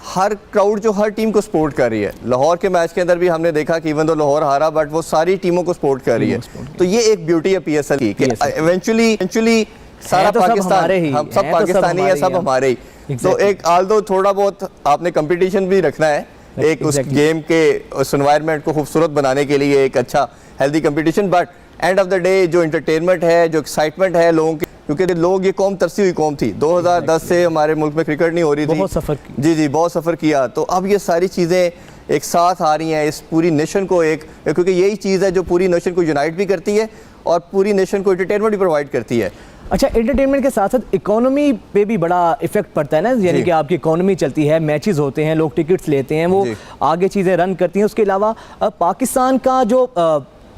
हर क्राउड जो हर टीम को सपोर्ट कर रही है। लाहौर के मैच के अंदर भी हमने देखा कि इवन तो लाहौर हारा बट वो सारी टीमों को सपोर्ट कर रही है। तो ये एक ब्यूटी है PSL की कि इवेंचुअली सारा पाकिस्तान, हम सब पाकिस्तानी है, सब हमारे ही। तो एक आल्दो थोड़ा बहुत आपने कंपटीशन भी रखना है, एक उस गेम के उस एनवायरनमेंट को खूबसूरत बनाने के लिए एक अच्छा healthy competition. But end of the day जो एंटरटेनमेंट है, जो एक्साइटमेंट है लोगों की, क्योंकि लोग ये कौम तरसी हुई कौम थी। 2010 से हमारे मुल्क में क्रिकेट नहीं हो रही थी, बहुत सफ़र जी बहुत सफ़र किया। तो अब ये सारी चीज़ें एक साथ आ रही हैं इस पूरी नेशन को एक, क्योंकि यही चीज़ है जो पूरी नेशन को यूनाइट भी करती है और पूरी नेशन को एंटरटेनमेंट भी प्रोवाइड करती है। अच्छा, एंटरटेनमेंट के साथ साथ इकोनॉमी पे भी बड़ा इफेक्ट पड़ता है ना, यानी कि आपकी इकोनॉमी चलती है, मैचेस होते हैं, लोग टिकट्स लेते हैं, वो आगे चीज़ें रन करती हैं। उसके अलावा पाकिस्तान का जो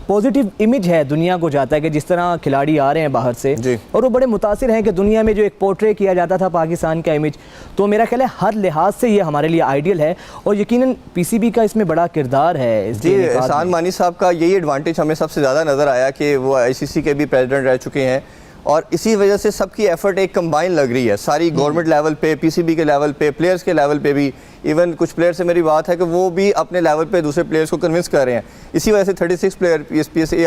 पॉजिटिव इमेज है दुनिया को जाता है कि जिस तरह खिलाड़ी आ रहे हैं बाहर से और वो बड़े मुतासिर हैं कि दुनिया में जो एक पोर्ट्रे किया जाता था पाकिस्तान का इमेज, तो मेरा ख्याल है हर लिहाज से ये हमारे लिए आइडियल है और यकीनन PCB का इसमें बड़ा किरदार है। जी, एहसान मानी साहब का यही एडवांटेज हमें सबसे ज़्यादा नज़र आया कि वो ICC के भी प्रेसिडेंट रह चुके हैं और इसी वजह से सबकी एफर्ट एक कंबाइन लग रही है, सारी गवर्नमेंट लेवल पे, PCB के लेवल पे, प्लेयर्स के लेवल पे भी। इवन कुछ प्लेयर से मेरी बात है कि वो भी अपने लेवल पे दूसरे प्लेयर्स को कन्विंस कर रहे हैं। इसी वजह से 36 प्लेयर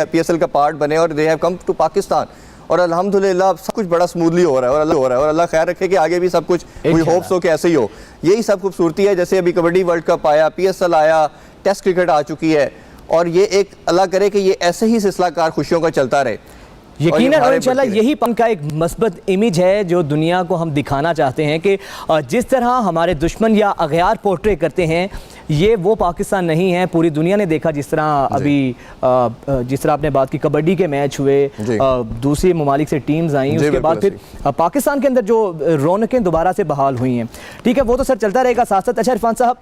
PSL का पार्ट बने और they have come to Pakistan और अल्हम्दुलिल्लाह सब कुछ बड़ा स्मूथली हो रहा है और अल्लाह खैर रखे कि आगे भी सब कुछ वी होप्स हो कि ऐसे ही हो। यही सब खूबसूरती है। जैसे अभी कबड्डी वर्ल्ड कप आया, PSL आया, टेस्ट क्रिकेट आ चुकी है और ये एक अल्लाह करे कि ये ऐसे ही सिलसिलाकार खुशियों का चलता रहे यकीनन। और इंशाल्लाह यही पंख का एक मस्बत इमेज है जो दुनिया को हम दिखाना चाहते हैं कि जिस तरह हमारे दुश्मन या अगयार पोर्ट्रे करते हैं, ये वो पाकिस्तान नहीं है। पूरी दुनिया ने देखा जिस तरह अभी जिस तरह आपने बात की, कबड्डी के मैच हुए, दूसरे ममालिक से टीम्स आई, उसके बाद फिर पाकिस्तान के अंदर जो रौनकें दोबारा से बहाल हुई हैं। ठीक है, वो तो सर चलता रहेगा साथ साथ। अच्छा इरफान साहब,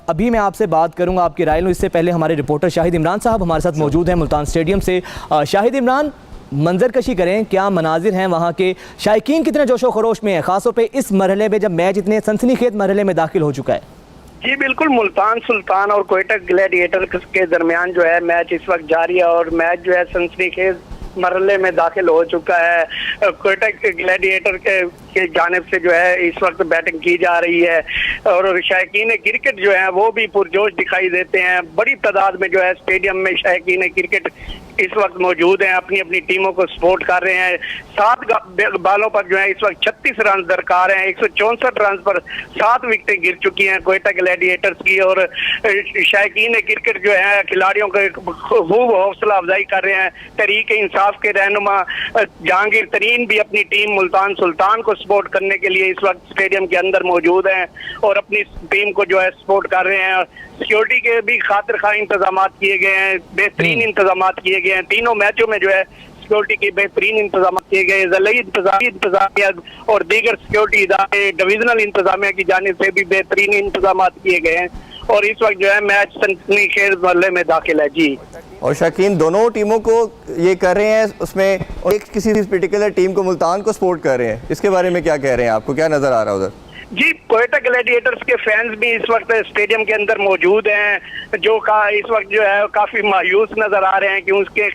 अभी मैं आपसे बात करूंगा, आपकी राय लूँ, इससे पहले हमारे रिपोर्टर शाहिद इमरान साहब हमारे साथ मौजूद हैं मुल्तान स्टेडियम से। शाहिद इमरान, मंजर कशी करें, क्या मनाजिर हैं वहाँ के, शायकीन कितने जोशो खरोश में है, खासतौर पे इस मरहले में जब मैच इतने सनसनीखेज मरहले में दाखिल हो चुका है? जी बिल्कुल, मुल्तान सुल्तान और कोयटा ग्लैडिएटर के दरमियान जो है मैच इस वक्त जारी है और मैच जो है सनसनीखेज मरहले में दाखिल हो चुका है। कोयटा ग्लैडिएटर के जानिब से जो है इस वक्त बैटिंग की जा रही है और शायकीन क्रिकेट जो है वो भी पुरजोश दिखाई देते हैं। बड़ी तादाद में जो है स्टेडियम में शायकीन क्रिकेट इस वक्त मौजूद हैं, अपनी अपनी टीमों को सपोर्ट कर रहे हैं। 7 बालों पर जो है इस वक्त 36 रन दरकार हैं। 164 रन पर 7 विकेटें गिर चुकी हैं कोयटा ग्लैडिएटर्स की और शायकीन क्रिकेट जो है खिलाड़ियों को खूब हौसला अफजाई कर रहे हैं। तहरीक इंसाफ के रहनुमा जहांगीर तरीन भी अपनी टीम मुल्तान सुल्तान को सपोर्ट करने के लिए इस वक्त स्टेडियम के अंदर मौजूद हैं और अपनी टीम को जो है सपोर्ट कर रहे हैं। सिक्योरिटी के भी खातिर खा इंतजाम किए गए हैं, बेहतरीन इंतजाम किए गए हैं। तीनों मैचों में जो है सिक्योरिटी के बेहतरीन इंतजाम किए गए। ज़िलाई इंतजामिया और दीगर सिक्योरिटी इदारे, डिविजनल इंतजामिया की जानिब से भी बेहतरीन इंतजाम किए गए हैं और इस वक्त जो है मैच सनसनीखेज मरहले में दाखिल है। जी, और शकीन दोनों टीमों को ये कर रहे हैं, उसमें एक किसी पर्टिकुलर टीम को मुल्तान को सपोर्ट कर रहे हैं, इसके बारे में क्या कह रहे हैं, आपको क्या नज़र आ रहा है उधर? जी, कोयटा ग्लैडिएटर्स के फैंस भी इस वक्त स्टेडियम के अंदर मौजूद हैं, जो इस वक्त जो है काफी मायूस नजर आ रहे हैं कि उसके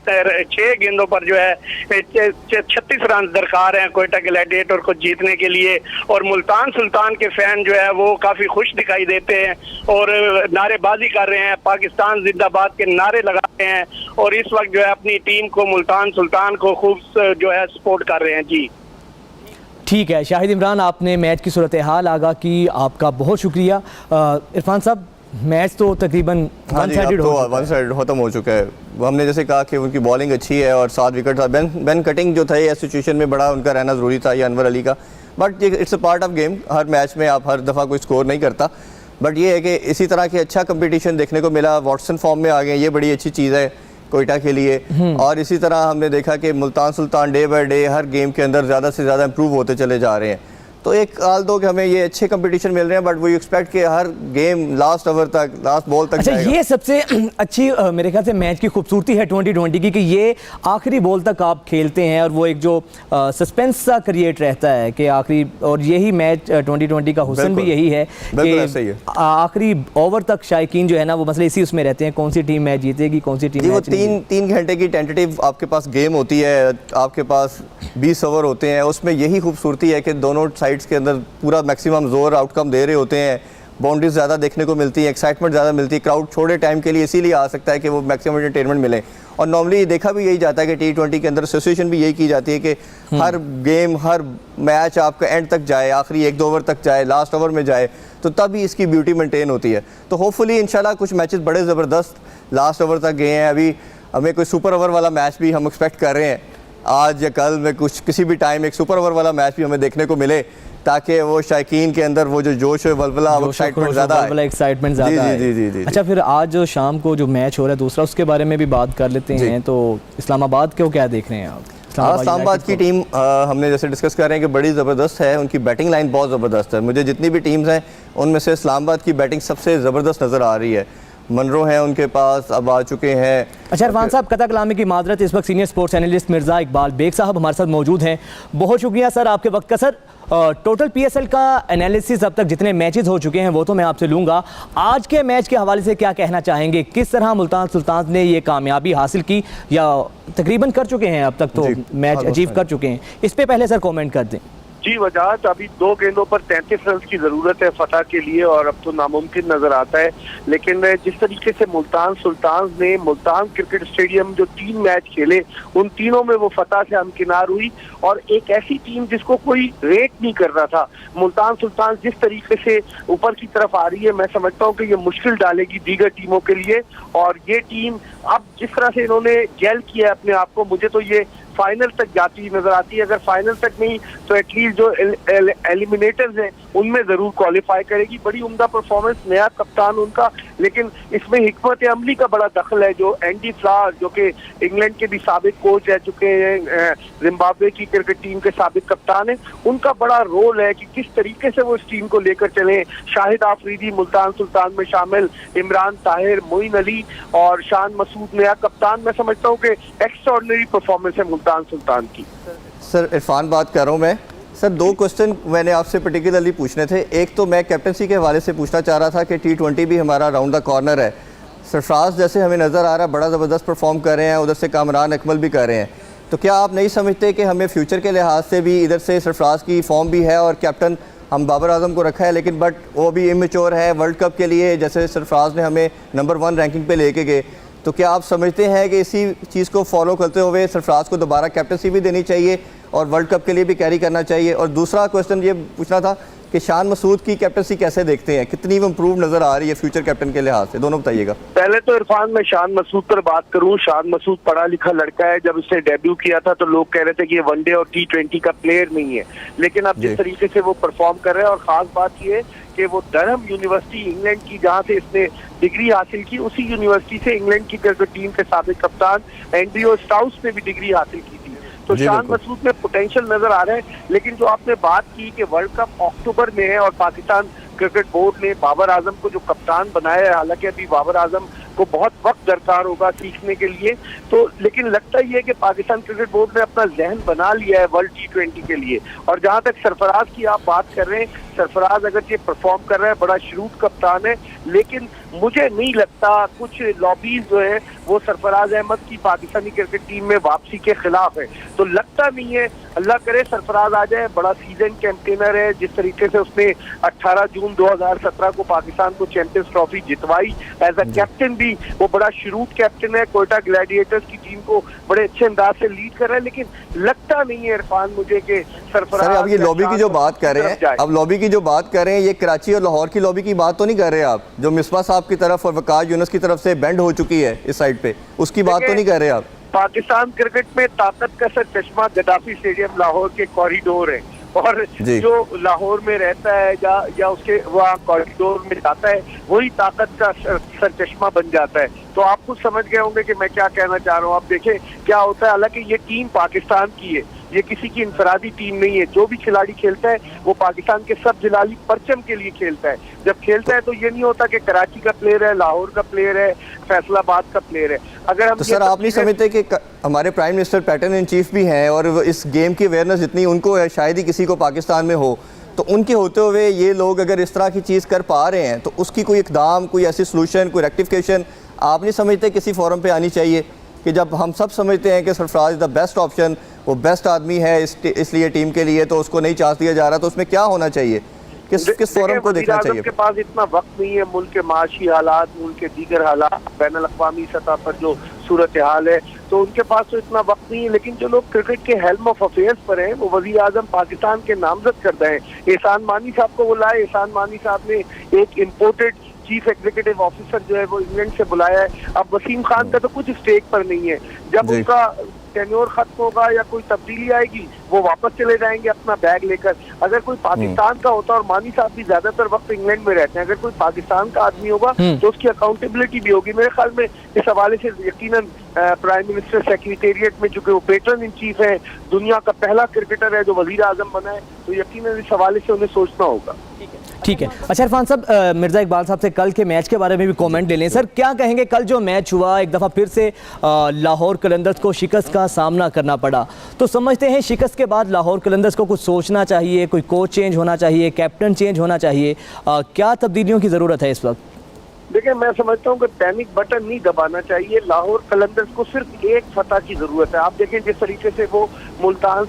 6 गेंदों पर जो है 36 रन दरकार हैं कोयटा ग्लैडिएटर को जीतने के लिए। और मुल्तान सुल्तान के फैन जो है वो काफी खुश दिखाई देते हैं और नारेबाजी कर रहे हैं, पाकिस्तान जिंदाबाद के नारे लगा रहे हैं और इस वक्त जो है अपनी टीम को, मुल्तान सुल्तान को खूब जो है सपोर्ट कर रहे हैं। जी ठीक है शाहिद इमरान, आपने मैच की सूरत हाल आगा की, आपका बहुत शुक्रिया। इरफान साहब, मैच तो तकरीबन वन साइडेड खत्म हो चुका है। हमने जैसे कहा कि उनकी बॉलिंग अच्छी है और 7 विकेट था। बेन कटिंग जो था ये सिचुएशन में बड़ा उनका रहना ज़रूरी था, ये अनवर अली का, but it's a part of game. Her match में आप हर दफ़ा कोई स्कोर नहीं करता, बट ये है कि इसी तरह के अच्छा कंपटीशन देखने को मिला। वॉटसन फॉर्म में आ गए, ये बड़ी अच्छी चीज़ है कोयटा के लिए। और इसी तरह हमने देखा कि Multan Sultan day by day हर गेम के अंदर ज़्यादा से ज़्यादा इंप्रूव होते चले जा रहे हैं। तो एक हाल दो कि हमें ये अच्छे कंपटीशन मिल रहे हैं, बट वी एक्सपेक्ट कि हर गेम लास्ट ओवर तक, लास्ट बॉल तक अच्छा जाएगा। ये सबसे अच्छी मेरे ख्याल से मैच की खूबसूरती है 2020 की कि ये आखिरी बॉल तक आप खेलते हैं और वो एक जो सस्पेंस सा क्रिएट रहता है कि आखिरी, और यही मैच 2020 का हुस्न भी यही है कि आखिरी ओवर तक शायकीन जो है ना वो मसले इसी उसमें रहते हैं, कौन सी टीम मैच जीतेगी, कौन सी टीम। वो 3 घंटे की टेंटेटिव आपके पास गेम होती है, आपके पास 20 ओवर होते हैं, उसमें यही खूबसूरती है कि दोनों साइड्स के अंदर पूरा मैक्सिमम जोर आउटकम दे रहे होते हैं, बाउंड्रीज ज़्यादा देखने को मिलती है, एक्साइटमेंट ज़्यादा मिलती है, क्राउड छोटे टाइम के लिए इसीलिए आ सकता है कि वो मैक्सिमम एंटरटेनमेंट मिले। और नॉर्मली देखा भी यही जाता है कि T20 के अंदर एसोसिएशन भी यही की जाती है कि हर गेम, हर मैच आपका एंड तक जाए, आखिरी 1-2 ओवर तक जाए, लास्ट ओवर में जाए, तो तभी इसकी ब्यूटी मेंटेन होती है। तो होपफुली इंशाल्लाह कुछ मैचेस बड़े ज़बरदस्त लास्ट ओवर तक गए हैं। अभी हमें कोई सुपर ओवर वाला मैच भी हम एक्सपेक्ट कर रहे हैं, आज या कल में कुछ किसी भी टाइम एक सुपर ओवर वाला मैच भी हमें देखने को मिले, ताकि वो शायकीन के अंदर वो जो जोश है, वलवला, वो एक्साइटमेंट ज़्यादा है। जी। अच्छा, फिर आज शाम को जो मैच हो रहा है दूसरा, उसके बारे में भी बात कर लेते हैं। तो इस्लामाबाद को क्या देख रहे हैं आप? इस्लामाबाद की टीम हमने जैसे डिस्कस कर रहे हैं कि बड़ी ज़बरदस्त है, उनकी बैटिंग लाइन बहुत ज़बरदस्त है। मुझे जितनी भी टीम्स हैं उनमें से इस्लामाबाद की बैटिंग सबसे ज़बरदस्त नज़र आ रही है। मनरो हैं उनके पास, अब आ चुके हैं। अच्छा इरफान साहब, कता कलामी की माजरत, इस वक्त senior sports analyst Mirza Iqbal Baig साहब हमारे साथ मौजूद हैं। बहुत शुक्रिया सर आपके वक्त का। सर टोटल PSL का एनालिसिस अब तक जितने मैचेस हो चुके हैं वो तो मैं आपसे लूँगा, आज के मैच के हवाले से क्या कहना चाहेंगे? किस तरह मुल्तान सुल्तान ने ये कामयाबी हासिल की, या तकरीबन कर चुके हैं अब तक तो मैच अचीव कर चुके हैं, इस पर पहले सर कॉमेंट कर दें। जी वजाहत, अभी 2 गेंदों पर 33 रन की जरूरत है फतह के लिए और अब तो नामुमकिन नजर आता है। लेकिन जिस तरीके से मुल्तान सुल्तान ने मुल्तान क्रिकेट स्टेडियम जो 3 मैच खेले, उन तीनों में वो फतह से हमकिनार हुई और एक ऐसी टीम जिसको कोई रेट नहीं कर रहा था, मुल्तान सुल्तान जिस तरीके से ऊपर की तरफ आ रही है, मैं समझता हूँ कि ये मुश्किल डालेगी दीगर टीमों के लिए। और ये टीम अब जिस तरह से इन्होंने जेल किया है अपने आप को, मुझे तो ये फाइनल तक जाती नजर आती है। अगर फाइनल तक नहीं तो एटलीस्ट जो एलिमिनेटर्स हैं उनमें जरूर क्वालिफाई करेगी। बड़ी उम्दा परफॉर्मेंस, नया कप्तान उनका, लेकिन इसमें हिकमत अमली का बड़ा दखल है। जो एंडी फ्लावर जो कि इंग्लैंड के भी साबिक कोच रह चुके हैं, जिम्बाब्वे की क्रिकेट टीम के साबिक कप्तान है, उनका बड़ा रोल है कि किस तरीके से वो इस टीम को लेकर चले। शाहिद आफरीदी मुल्तान सुल्तान में शामिल, इमरान ताहिर, मोइन अली और शान मसूद नया कप्तान, मैं समझता हूँ कि एक्स्ट्राऑर्डिनरी परफॉर्मेंस है मुल्तान सुल्तान की। सर इरफान बात कर रहा हूँ मैं। सर 2 क्वेश्चन मैंने आपसे पर्टिकुलरली पूछने थे। एक तो मैं कैप्टनसी के हवाले से पूछना चाह रहा था कि T20 भी हमारा राउंड द कॉर्नर है, सरफराज जैसे हमें नज़र आ रहा है बड़ा ज़बरदस्त परफॉर्म कर रहे हैं, उधर से कामरान अकमल भी कर रहे हैं, तो क्या आप नहीं समझते कि हमें फ्यूचर के लिहाज से भी इधर से सरफराज की फॉर्म भी है और कैप्टन हम बाबर आजम को रखा है, लेकिन बट वो भी इमेच्योर है वर्ल्ड कप के लिए, जैसे सरफराज ने हमें नंबर 1 रैंकिंग पे लेके गए, तो क्या आप समझते हैं कि इसी चीज़ को फॉलो करते हुए सरफराज को दोबारा कैप्टनसी भी देनी चाहिए और वर्ल्ड कप के लिए भी कैरी करना चाहिए? और दूसरा क्वेश्चन ये पूछना था कि शान मसूद की कैप्टनसी कैसे देखते हैं, कितनी वो इम्प्रूव नज़र आ रही है फ्यूचर कैप्टन के लिहाज से, दोनों बताइएगा। पहले तो इरफान मैं शान मसूद पर बात करूं। शान मसूद पढ़ा लिखा लड़का है। जब इसने डेब्यू किया था तो लोग कह रहे थे कि ये वनडे और T20 का प्लेयर नहीं है, लेकिन अब जिस तरीके से वो परफॉर्म कर रहे हैं, और खास बात ये है कि वो डरहम यूनिवर्सिटी इंग्लैंड की, जहाँ से इसने डिग्री हासिल की, उसी यूनिवर्सिटी से इंग्लैंड की क्रिकेट टीम के साबिक कप्तान एंड्रयू स्टाउस ने भी डिग्री हासिल की थी। तो शान मसूद में पोटेंशियल नजर आ रहा है। लेकिन जो आपने बात की कि वर्ल्ड कप अक्टूबर में है और पाकिस्तान क्रिकेट बोर्ड ने बाबर आजम को जो कप्तान बनाया है, हालांकि अभी बाबर आजम को बहुत वक्त दरकार होगा सीखने के लिए। तो लेकिन लगता ही है कि पाकिस्तान क्रिकेट बोर्ड ने अपना जहन बना लिया है वर्ल्ड T20 के लिए। और जहां तक सरफराज की आप बात कर रहे हैं, सरफराज अगर ये परफॉर्म कर रहा है, बड़ा शुरूट कप्तान है, लेकिन मुझे नहीं लगता, कुछ लॉबीज जो है वो सरफराज अहमद की पाकिस्तानी क्रिकेट टीम में वापसी के खिलाफ है। तो लगता नहीं है, अल्लाह करे सरफराज आ जाए, बड़ा सीजन कैंपेनर है, जिस तरीके से उसने 18 जून 2017 को पाकिस्तान को चैंपियंस ट्रॉफी जितवाई, एज अ कैप्टन भी वो बड़ा शुरूट कैप्टन है, कोयटा ग्लैडिएटर्स की टीम को बड़े अच्छे अंदाज से लीड कर रहा है। लेकिन लगता नहीं है इरफान मुझे कि सरफराज, सर अब ये लॉबी की जो बात कर रहे हैं, अब लॉबी की जो बात कर रहे हैं, ये कराची और लाहौर की लॉबी की बात तो नहीं कर रहे आप, जो मिसबा साहब की तरफ और वकास यूनुस की तरफ से बेंड हो चुकी है इस साइड पे, उसकी बात तो नहीं कर रहे आप? पाकिस्तान क्रिकेट में ताकत का सर चश्मा गद्दाफी स्टेडियम लाहौर के कॉरिडोर है, और जो लाहौर में रहता है या उसके वहाँ कॉरिडोर में जाता है, वही ताकत का सर चश्मा बन जाता है। तो आप कुछ समझ गए होंगे कि मैं क्या कहना चाह रहा हूँ। आप देखें क्या होता है, हालांकि ये टीम पाकिस्तान की है, ये किसी की इंफरादी टीम नहीं है। जो भी खिलाड़ी खेलता है वो पाकिस्तान के सब जलाली परचम के लिए खेलता है। जब खेलता है तो ये नहीं होता कि कराची का प्लेयर है, लाहौर का प्लेयर है, फैसलाबाद का प्लेयर है। अगर हम तो सर आप नहीं समझते कि हमारे prime minister pattern in chief भी हैं और इस गेम की अवेयरनेस जितनी उनको है, शायद ही किसी को पाकिस्तान में हो, तो उनके होते हुए ये लोग अगर इस तरह की चीज़ कर पा रहे हैं तो उसकी कोई इकदाम, कोई ऐसी सोल्यूशन, कोई रेक्टिफिकेशन आप नहीं समझते किसी फोरम पे आनी चाहिए? कि जब हम सब समझते हैं कि सरफराज द बेस्ट ऑप्शन, वो बेस्ट आदमी है इसलिए टीम के लिए, तो उसको नहीं चांस दिया जा रहा, तो उसमें क्या होना चाहिए? किस फोरम को देखना चाहिए? के पास इतना वक्त नहीं है, मुल्क के माशी हालात, मुल्क के दीगर हालात, बैनुल अक़वामी सतह पर जो सूरत हाल है, तो उनके पास तो इतना वक्त नहीं है। लेकिन जो लोग क्रिकेट के हेल्म ऑफ अफेयर्स पर हैं, वो वज़ीर आज़म पाकिस्तान के नामजद करते हैं। एहसान मानी साहब को बुलाया, एहसान मानी साहब ने एक इम्पोर्टेड चीफ एग्जीक्यूटिव ऑफिसर जो है वो इंग्लैंड से बुलाया है। अब वसीम खान का तो कुछ स्टेक पर नहीं है, जब उनका टेन्योर खत्म होगा या कोई तब्दीली आएगी वो वापस चले जाएंगे अपना बैग लेकर। अगर कोई पाकिस्तान का होता, और मानी साहब भी ज्यादातर वक्त इंग्लैंड में रहते हैं, अगर कोई पाकिस्तान का आदमी होगा तो उसकी अकाउंटेबिलिटी भी होगी। मेरे ख्याल में इस हवाले से यकीनन प्राइम मिनिस्टर सेक्रेटेरिएट में, चूंकि वो पेट्रन इन चीफ है, दुनिया का पहला क्रिकेटर है जो वजीर आजम बना है, तो यकीनन इस हवाले से उन्हें सोचना होगा। ठीक है। अच्छा इरफान साहब, मिर्ज़ा इकबाल साहब से कल के मैच के बारे में भी कमेंट ले लें। सर क्या कहेंगे, कल जो मैच हुआ, एक दफ़ा फिर से लाहौर कलंदर्स को शिकस्त का सामना करना पड़ा, तो समझते हैं शिकस्त के बाद लाहौर कलंदर्स को कुछ सोचना चाहिए, कोई कोच चेंज होना चाहिए, कैप्टन चेंज होना चाहिए, क्या तब्दीलियों की ज़रूरत है इस वक्त? देखिए मैं समझता हूँ कि पैनिक बटन नहीं दबाना चाहिए। लाहौर कलंदर्स को सिर्फ एक फतह की जरूरत है। आप देखें जिस तरीके से वो मुल्तान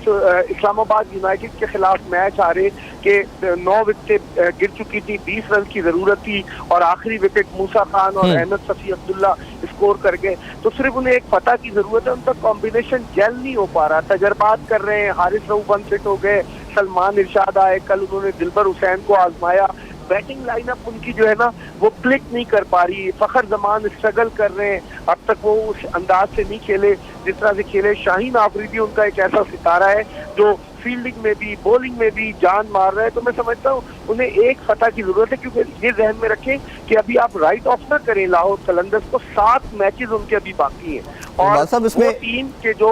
इस्लामाबाद यूनाइटेड के खिलाफ मैच हारे कि 9 विकेटें गिर चुकी थी, 20 रन की जरूरत थी और आखिरी विकेट मूसा खान और अहमद सफ़ी अब्दुल्ला स्कोर कर गए। तो सिर्फ उन्हें एक फतह की जरूरत है, उनका कॉम्बिनेशन जेल नहीं हो पा रहा। तजर्बात कर रहे हैं, हारिस रऊफ अनफिट हो गए, सलमान इरशाद आए, कल उन्होंने दिलबर हुसैन को आजमाया। बैटिंग लाइनअप उनकी जो है ना वो क्लिक नहीं कर पा रही। फखर जमान स्ट्रगल कर रहे हैं, अब तक वो उस अंदाज से नहीं खेले जिस तरह से खेले। शाहीन आफरीदी उनका एक ऐसा सितारा है जो फील्डिंग में भी बॉलिंग में भी जान मार रहा है। तो मैं समझता हूँ उन्हें एक फतह की जरूरत है, क्योंकि ये जहन में रखें कि अभी आप राइट ऑफ ना करें लाहौर कलंदर्स को, 7 मैचेस उनके अभी बाकी हैं और इसमें वो टीम के जो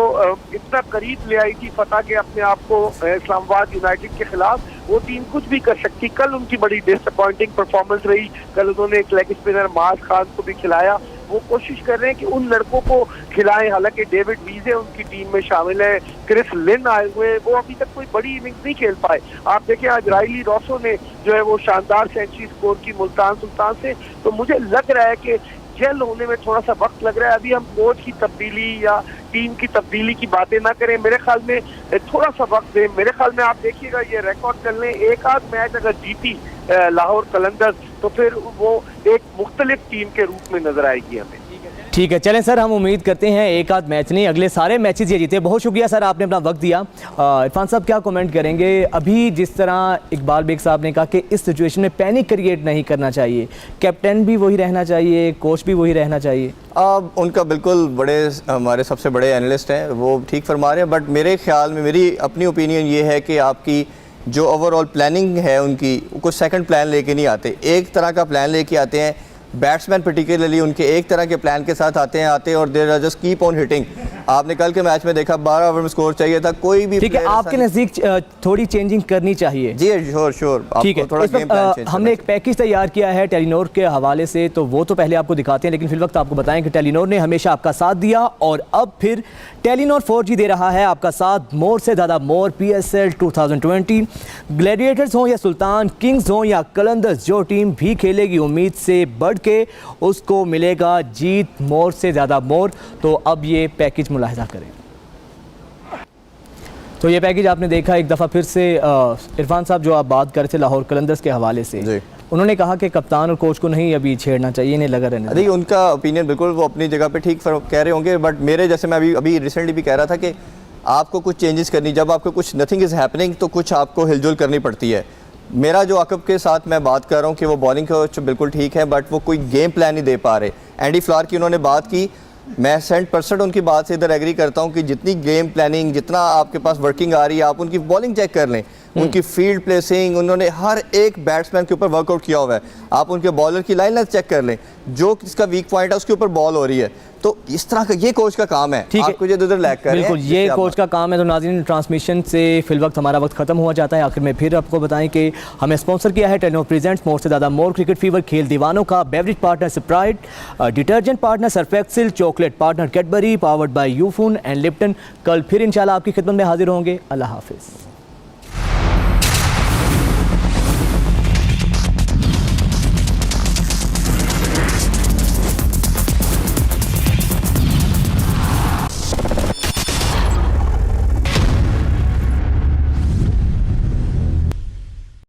इतना करीब ले आई थी फतह के अपने आप को इस्लामाबाद यूनाइटेड के खिलाफ, वो टीम कुछ भी कर सकती। कल उनकी बड़ी डिसअपॉइंटिंग परफॉर्मेंस रही। कल उन्होंने एक लेग स्पिनर माज खान को भी खिलाया। वो कोशिश कर रहे हैं कि उन लड़कों को खिलाएं, हालांकि डेविड वीजे उनकी टीम में शामिल है, क्रिस लिन आए हुए, वो अभी तक कोई बड़ी इनिंग्स नहीं खेल पाए। आप देखें आज राइली रॉसो ने जो है वो शानदार सेंचुरी स्कोर की मुल्तान सुल्तान से। तो मुझे लग रहा है कि जेल होने में थोड़ा सा वक्त लग रहा है। अभी हम कोच की तब्दीली या टीम की तब्दीली की बातें ना करें, मेरे ख्याल में थोड़ा सा वक्त दें। मेरे ख्याल में आप देखिएगा ये रिकॉर्ड कर लें, एक आध मैच अगर जीती लाहौर कलंदर्स तो फिर वो एक मुख्तलिफ टीम के रूप में नजर आएगी हमें। ठीक है, चलें सर, हम उम्मीद करते हैं एक आध मैच नहीं अगले सारे मैचेस ये जीते। बहुत शुक्रिया सर, आपने अपना वक्त दिया। इरफान साहब क्या कमेंट करेंगे? अभी जिस तरह इकबाल बेग साहब ने कहा कि इस सिचुएशन में पैनिक क्रिएट नहीं करना चाहिए, कैप्टन भी वही रहना चाहिए, कोच भी वही रहना चाहिए। अब उनका बिल्कुल बड़े हमारे सबसे बड़े एनालिस्ट हैं, वो ठीक फरमा रहे हैं। बट मेरे ख्याल में, मेरी अपनी ओपिनियन ये है कि आपकी जो ओवरऑल प्लानिंग है उनकी, कुछ सेकंड प्लान लेके नहीं आते, एक तरह का प्लान लेके आते हैं बैट्समैन पर्टिकुलरली उनके एक तरह के प्लान के साथ आते हैं और there are just keep on hitting. आपने कल के मैच में देखा 12 ओवर में स्कोर चाहिए था, कोई भी ठीक है, आपके नज़दीक थोड़ी चेंजिंग करनी चाहिए। जी श्योर ठीक है, थोड़ा गेम प्लान चेंज हमने एक पैकेज तैयार किया है टेलीनॉर के हवाले से, तो वो तो पहले आपको दिखाते हैं, लेकिन फिर वक्त आपको बताएं कि टेलीनॉर ने हमेशा आपका साथ दिया और अब फिर टेलीनॉर 4G दे रहा है आपका साथ। मोर से ज़्यादा मोर PSL 2020, ग्लैडिएटर्स हों या सुल्तान किंग्स हों या कलंदर्स, जो टीम भी खेलेगी उम्मीद से बढ़ के उसको मिलेगा जीत। मोर से ज़्यादा मोर, तो अब ये पैकेज मुलाहिजा करें। तो ये पैकेज आपने देखा एक दफ़ा फिर से इरफान साहब जो आप बात कर रहे थे लाहौर कलंदर्स के हवाले से, उन्होंने कहा कि कप्तान और कोच को नहीं अभी छेड़ना चाहिए, इन्हें लगा रहने। देखिए उनका ओपिनियन बिल्कुल वो अपनी जगह पे ठीक कह रहे होंगे, बट मेरे जैसे मैं अभी रिसेंटली भी कह रहा था कि आपको कुछ चेंजेस करनी, जब आपको कुछ नथिंग इज़ हैपनिंग तो कुछ आपको हिलजुल करनी पड़ती है। मेरा जो आकब के साथ मैं बात कर रहा हूँ कि वो बॉलिंग कोच बिल्कुल ठीक है, बट वो कोई गेम प्लान नहीं दे पा रहे। एंडी फ्लावर की उन्होंने बात की, मैं 100% उनकी बात से इधर एग्री करता हूं कि जितनी गेम प्लानिंग, जितना आपके पास वर्किंग आ रही है, आप उनकी बॉलिंग चेक कर लें, उनकी फील्ड प्लेसिंग, उन्होंने हर एक बैट्समैन के ऊपर वर्कआउट किया हुआ है। आप उनके बॉलर की लाइन चेक कर लें, जो किसका वीक पॉइंट है उसके ऊपर बॉल हो रही है। तो इस तरह का ये कोच का काम है। ठीक है, आपको इधर लैग कर बिल्कुल ये कोच का काम है। तो नाज़रीन, ट्रांसमिशन से फिल वक्त हमारा वक्त खत्म हुआ जाता है। आखिर में फिर आपको बताएं कि हमें स्पॉन्सर किया है टेलीनॉर प्रेजेंट्स मोर से ज़्यादा मोर, क्रिकेट फीवर खेल दीवानों का, beverage partner Sprite, detergent partner Surf Excel, chocolate partner Cadbury, powered by Ufone and Lipton. कल फिर इंशाल्लाह आपकी खिदमत में हाजिर होंगे। अल्लाह हाफिज़।